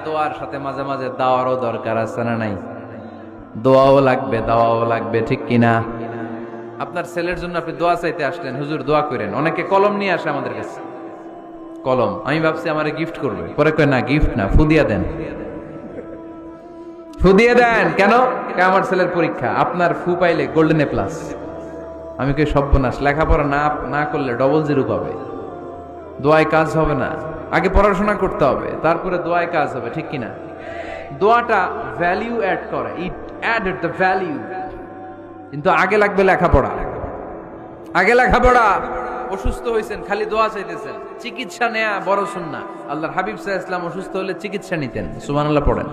দোয়ার সাথে মাঝে মাঝে দাওয়ারও দরকার আছে না নাই? দোয়াও লাগবে, দাওয়াও লাগবে, ঠিক কিনা? আপনার ছেলের জন্য আপনি দোয়া চাইতে আসলেন, হুজুর দোয়া করেন। অনেকে কলম নিয়ে আসে আমাদের কাছে, কলম। আমি ভাবছি আমারে গিফট করবে, পরে কয় না, গিফট না, ফুদিয়া দেন। ফুদিয়ে দেন কেন? আমার ছেলের পরীক্ষা, আপনার ফু পাইলে গোল্ডেন এ প্লাস। আমি কই সর্বনাশ, লেখাপড়া না করলে ডবল জিরো পাবে, দোয়ায় কাজ হবে না। আগে পড়াশোনা করতে হবে, তারপরে দোয়ায় কাজ হবে, ঠিক কিনা? দোয়াটা ভ্যালিউ অ্যাড করে, ইট অ্যাডেড দ্য ভ্যালিউ। কিন্তু আগে লাগবে লেখাপড়া, আগে লেখাপড়া। অসুস্থ হয়েছেন, খালি দোয়া চাইতেছেন, চিকিৎসা নেয়া বড় সুন্নাহ। আল্লাহর হাবিব সাল্লাল্লাহু আলাইহি ওয়াসাল্লাম অসুস্থ হলে চিকিৎসা নিতেন, সুবহানাল্লাহ পড়েন।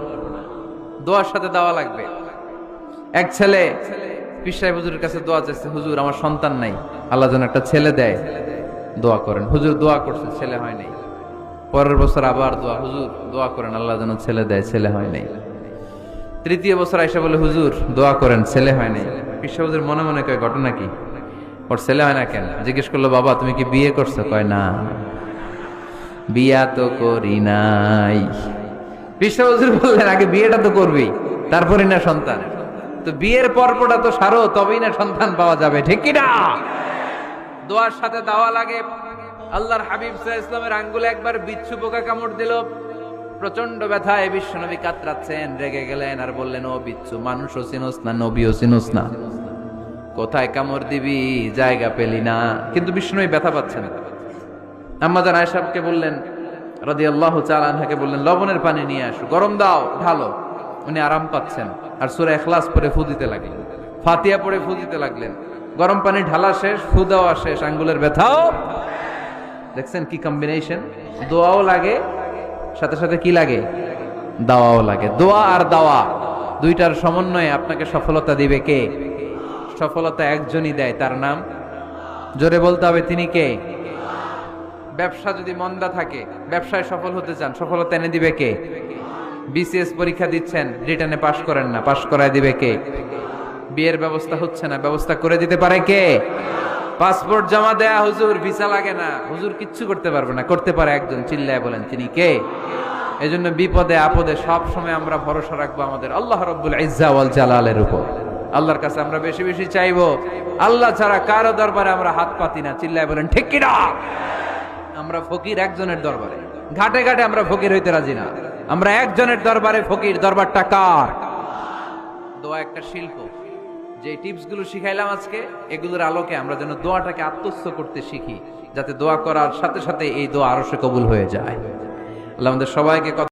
দোয়ার সাথে দাওয়া লাগবে। এক ছেলে পীর সাহেব হুজুরের কাছে দোয়া চাইছে, হুজুর আমার সন্তান নাই, আল্লাহ যেন একটা ছেলে দেয়, দোয়া করেন। হুজুর দোয়া করছে, ছেলে হয় নাই। পরের বছর আবার দোয়া, হুজুর দোয়া করেন আল্লাহ যেন ছেলে দেয়, ছেলে হয় নাই। তৃতীয় বছর আইসা বলে, হুজুর দোয়া করেন, ছেলে হয় নাই। পীর সাহেব হুজুর মনে মনে কয়, ঘটনা কি? ওর ছেলে হয় না কেন? জিজ্ঞেস করলো, বাবা তুমি কি বিয়ে করছো? কয় না, বিয়া তো করি নাই। পীর সাহেব হুজুর বললেন, আগে বিয়েটা তো করবি, তারপরই না সন্তান। তো বিয়ের পর্বটা তো সারো, তবেই না সন্তান পাওয়া যাবে, ঠিক কি না? দোয়ার সাথে দাওয়া লাগে। আল্লাহর হাবিব সাল্লাল্লাহু আলাইহি ওয়াসাল্লামের আঙ্গুলে একবার বিচ্ছু পোকা কামড় দিল, প্রচন্ড ব্যথায় বিশ্বনবী কাতরাচ্ছেন, রেগে গেলেন আর বললেন, ও বিচ্ছু, মানুষও চিনোস না, নবীও চিনোস না, কোথায় কামড় দিবি, জায়গা পেলি না। কিন্তু বিশ্বনবী ব্যথা পাচ্ছেন। আম্মা জান আয়েশাকে বললেন রাদিয়াল্লাহু তাআলা আনহাকে বললেন, লবণের পানি নিয়ে আসো, গরম দাও, ঢালো। উনি আরাম পাচ্ছেন আর সূরা ইখলাস পড়ে ফু দিতে লাগলেন, ফাতিহা পড়ে ফু দিতে লাগলেন। গরম পানি ঢালা শেষ, ফু দেওয়া শেষ, আঙ্গুলের ব্যথাও। দেখছেন কি কম্বিনেশন? দোয়াও লাগে, সাথে সাথে কি লাগে? দাওয়াও লাগে। দোয়া আর দাওয়া দুইটার সমন্বয়ে আপনাকে সফলতা দিবে কে? সফলতা একজনই দেয়, তার নাম জোরে বলতে হবে, তিনি কে? ব্যবসা যদি মন্দা থাকে, ব্যবসায় সফল হতে চান, সফলতা এনে দিবে কে? বিসিএস পরীক্ষা দিচ্ছেন, রিটেনে পাশ করেন না, পাশ করায় দিবে কে? বিয়ের ব্যবস্থা হচ্ছে না, ব্যবস্থা করে দিতে পারে কে? পাসপোর্ট জমা দেয়া, হুজুর ভিসা লাগে না, হুজুর কিচ্ছু করতে পারবে না, করতে পারে একজন, চিল্লায় বলেন তিনি কে? এজন্য বিপদে আপদে সব সময় আমরা ভরসা রাখবো আমাদের আল্লাহ রাব্বুল ইজ্জা ওয়াল জালালের উপর। আল্লাহর কাছে আমরা বেশি বেশি চাইবো। আল্লাহ ছাড়া কারো দরবারে আমরা হাত পাতি না, চিল্লায় বলেন ঠিক কি না? আমরা ফকির একজনের দরবারে, ঘাটে ঘাটে আমরা ফকির হইতে রাজি না, আমরা একজনের দরবারে ফকির। দরবারটা কার? দোয়া একটা শিল্প। যে টিপস গুলো শিখাইলাম আজকে, এগুলোর আলোকে আমরা যেন দোয়াটাকে আত্মস্থ করতে শিখি, যাতে দোয়া করার সাথে সাথে এই দোয়া আরশে কবুল হয়ে যায়। আল্লাহ আমাদের সবাইকে